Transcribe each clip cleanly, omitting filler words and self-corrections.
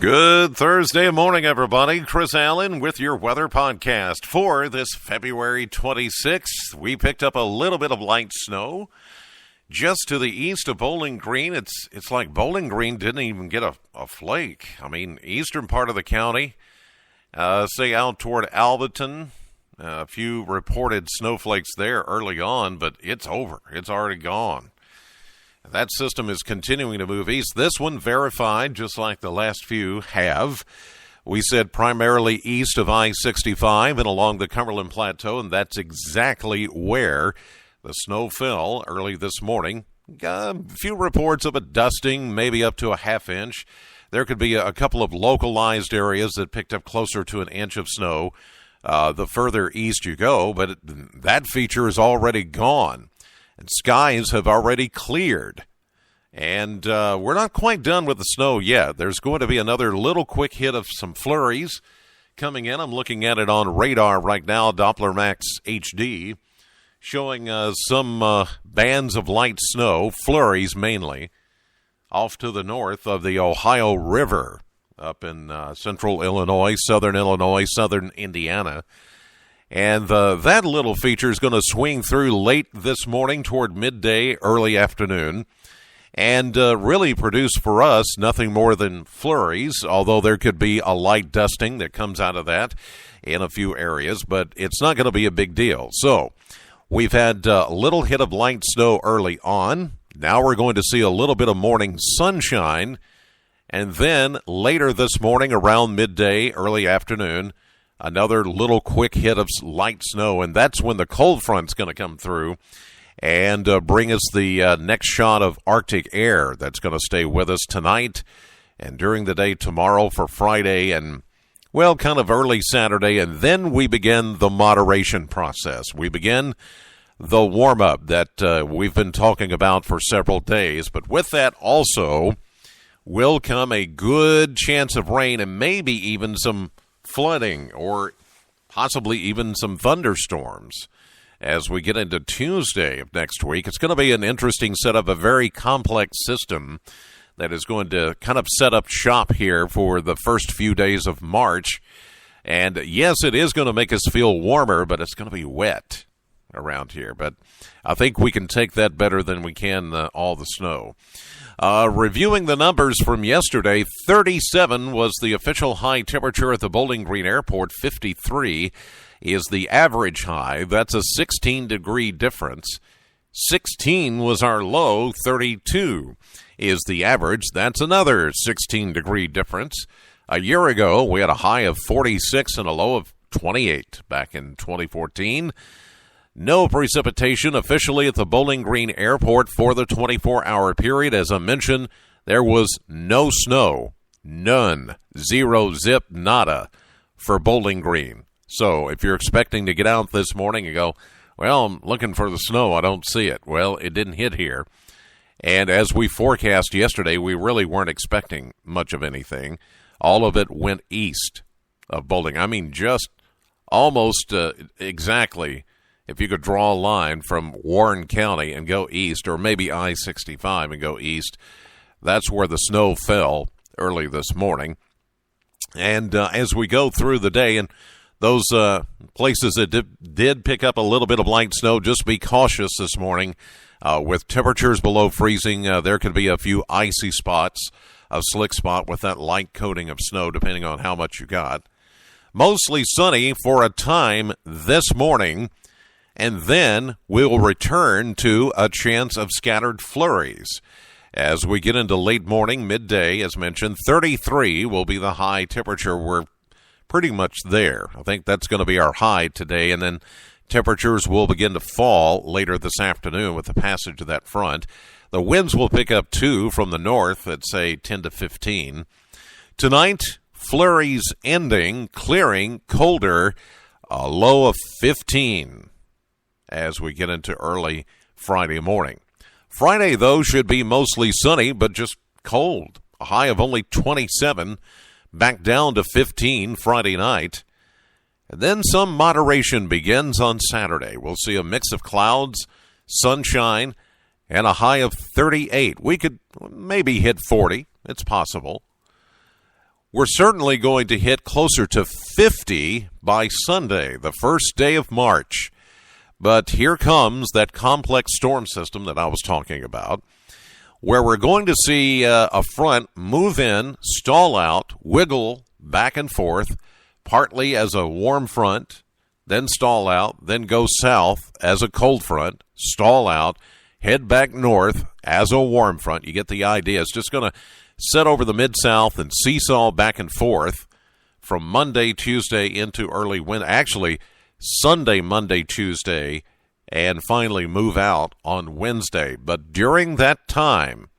Good Thursday morning, everybody. Chris Allen with your weather podcast for this February 26th. We picked up a little bit of light snow just to the east of Bowling Green. It's like Bowling Green didn't even get a flake. I mean, eastern part of the county, say out toward Alvaton, a few reported snowflakes there early on, but it's over. It's already gone. That system is continuing to move east. This one verified, just like the last few have. We said primarily east of I-65 and along the Cumberland Plateau, and that's exactly where the snow fell early this morning. A few reports of a dusting, maybe up to a half inch. There could be a couple of localized areas that picked up closer to an inch of snow the further east you go, but that feature is already gone. And skies have already cleared. And we're not quite done with the snow yet. There's going to be another little quick hit of some flurries coming in. I'm looking at it on radar right now, Doppler Max HD, showing some bands of light snow, flurries mainly, off to the north of the Ohio River, up in central Illinois, southern Indiana. And that little feature is going to swing through late this morning toward midday, early afternoon, and really produce for us nothing more than flurries, although there could be a light dusting that comes out of that in a few areas, but it's not going to be a big deal. So we've had a little hit of light snow early on. Now we're going to see a little bit of morning sunshine, and then later this morning around midday, early afternoon, another little quick hit of light snow, and that's when the cold front's going to come through and bring us the next shot of Arctic air that's going to stay with us tonight and during the day tomorrow for Friday and, well, kind of early Saturday, and then we begin the moderation process. We begin the warm-up that we've been talking about for several days, but with that also will come a good chance of rain and maybe even some flooding or possibly even some thunderstorms as we get into Tuesday of next week. It's going to be an interesting setup, a very complex system that is going to kind of set up shop here for the first few days of March. And yes, it is going to make us feel warmer, but it's going to be wet around here. But I think we can take that better than we can all the snow. Reviewing the numbers from yesterday, 37 was the official high temperature at the Bowling Green Airport. 53 is the average high. That's a 16-degree difference. 16 was our low. 32 is the average. That's another 16-degree difference. A year ago, we had a high of 46 and a low of 28 back in 2014. No precipitation officially at the Bowling Green Airport for the 24-hour period. As I mentioned, there was no snow, none, zero, zip, nada for Bowling Green. So if you're expecting to get out this morning and go, well, I'm looking for the snow, I don't see it. Well, it didn't hit here. And as we forecast yesterday, we really weren't expecting much of anything. All of it went east of Bowling. I mean, just almost exactly. If you could draw a line from Warren County and go east, or maybe I-65 and go east, that's where the snow fell early this morning. And as we go through the day, and those places that did pick up a little bit of light snow, just be cautious this morning. With temperatures below freezing, there could be a few icy spots, a slick spot with that light coating of snow, depending on how much you got. Mostly sunny for a time this morning. And then we'll return to a chance of scattered flurries. As we get into late morning, midday, as mentioned, 33 will be the high temperature. We're pretty much there. I think that's going to be our high today. And then temperatures will begin to fall later this afternoon with the passage of that front. The winds will pick up, too, from the north at, say, 10 to 15. Tonight, flurries ending, clearing, colder, a low of 15. As we get into early Friday morning. Friday, though, should be mostly sunny, but just cold. A high of only 27, back down to 15 Friday night. And then some moderation begins on Saturday. We'll see a mix of clouds, sunshine, and a high of 38. We could maybe hit 40. It's possible. we're certainly going to hit closer to 50 by Sunday, the first day of March. But here comes that complex storm system that I was talking about, where we're going to see a front move in, stall out, wiggle back and forth, partly as a warm front, then stall out, then go south as a cold front, stall out, head back north as a warm front. You get the idea. It's just going to set over the Mid-South and seesaw back and forth from Monday, Tuesday into early Wednesday. Actually, Sunday, Monday, Tuesday, and finally move out on Wednesday. But during that time,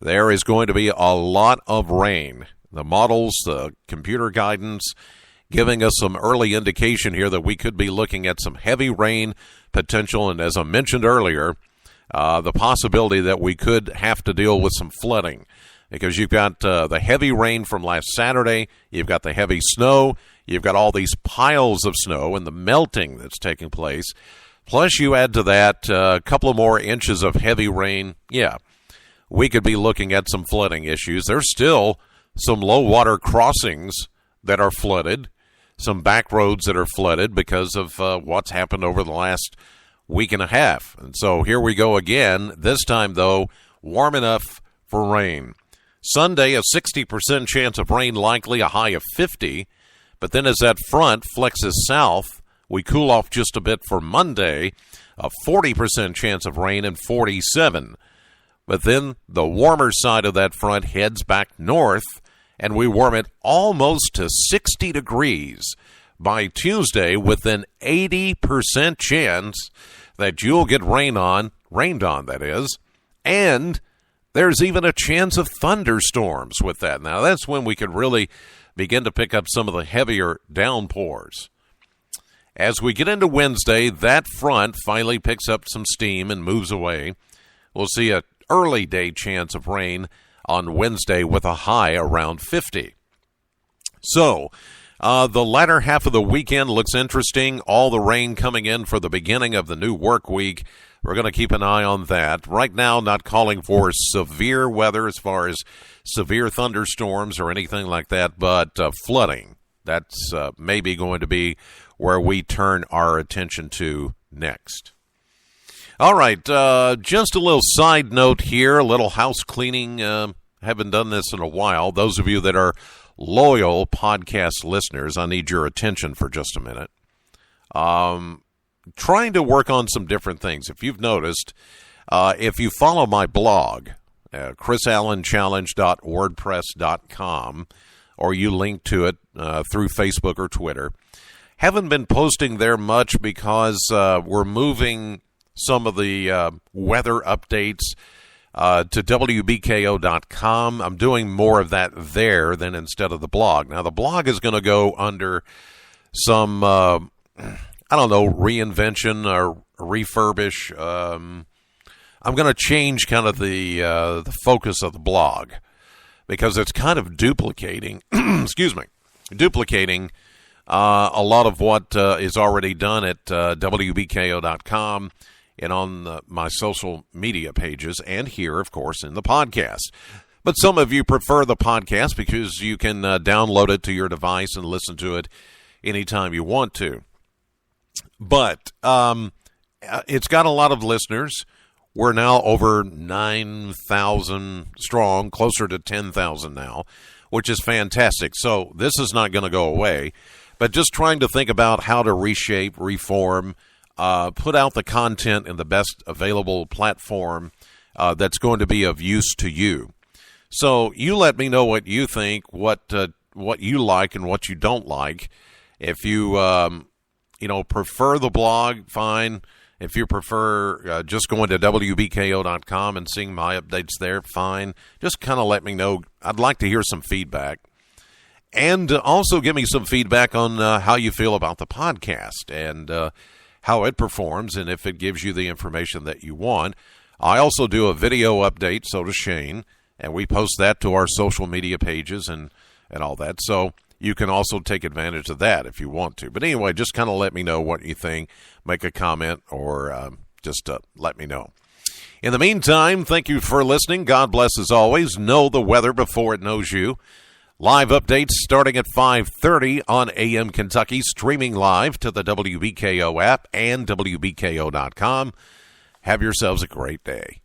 there is going to be a lot of rain. The models, the computer guidance, giving us some early indication here that we could be looking at some heavy rain potential. And as I mentioned earlier, the possibility that we could have to deal with some flooding, because you've got the heavy rain from last Saturday, you've got the heavy snow, you've got all these piles of snow and the melting that's taking place. Plus, you add to that a couple of more inches of heavy rain. Yeah, we could be looking at some flooding issues. There's still some low water crossings that are flooded, some back roads that are flooded because of what's happened over the last week and a half. And so here we go again, this time, though, warm enough for rain. Sunday, a 60% chance of rain likely, a high of 50. But then as that front flexes south, we cool off just a bit for Monday, a 40% chance of rain and 47. But then the warmer side of that front heads back north, and we warm it almost to 60 degrees by Tuesday with an 80% chance that you'll get rained on, that is, and there's even a chance of thunderstorms with that. Now, that's when we could really begin to pick up some of the heavier downpours. As we get into Wednesday, that front finally picks up some steam and moves away. We'll see an early day chance of rain on Wednesday with a high around 50. So, the latter half of the weekend looks interesting. All the rain coming in for the beginning of the new work week. We're going to keep an eye on that. Right now, not calling for severe weather as far as severe thunderstorms or anything like that, but flooding. That's maybe going to be where we turn our attention to next. All right, just a little side note here, a little house cleaning. Haven't done this in a while. Those of you that are loyal podcast listeners, I need your attention for just a minute. Trying to work on some different things. If you've noticed, if you follow my blog, chrisallenchallenge.wordpress.com, or you link to it through Facebook or Twitter, haven't been posting there much because we're moving some of the weather updates to WBKO.com. I'm doing more of that there than instead of the blog. Now, the blog is going to go under some, reinvention or refurbish. I'm going to change kind of the focus of the blog because it's kind of duplicating, duplicating a lot of what is already done at WBKO.com and on my social media pages, and here, of course, in the podcast. But some of you prefer the podcast because you can download it to your device and listen to it anytime you want to. But it's got a lot of listeners. We're now over 9,000 strong, closer to 10,000 now, which is fantastic. So this is not going to go away, but just trying to think about how to reshape, reform, put out the content in the best available platform that's going to be of use to you. So you let me know what you think, what you like and what you don't like. If you prefer the blog, fine. If you prefer just going to WBKO.com and seeing my updates there, fine. Just kind of let me know. I'd like to hear some feedback. And also give me some feedback on how you feel about the podcast and how it performs and if it gives you the information that you want. I also do a video update, so does Shane, and we post that to our social media pages and all that. So you can also take advantage of that if you want to. But anyway, just kind of let me know what you think. Make a comment or just let me know. In the meantime, thank you for listening. God bless as always. Know the weather before it knows you. Live updates starting at 5:30 on AM Kentucky, streaming live to the WBKO app and WBKO.com. Have yourselves a great day.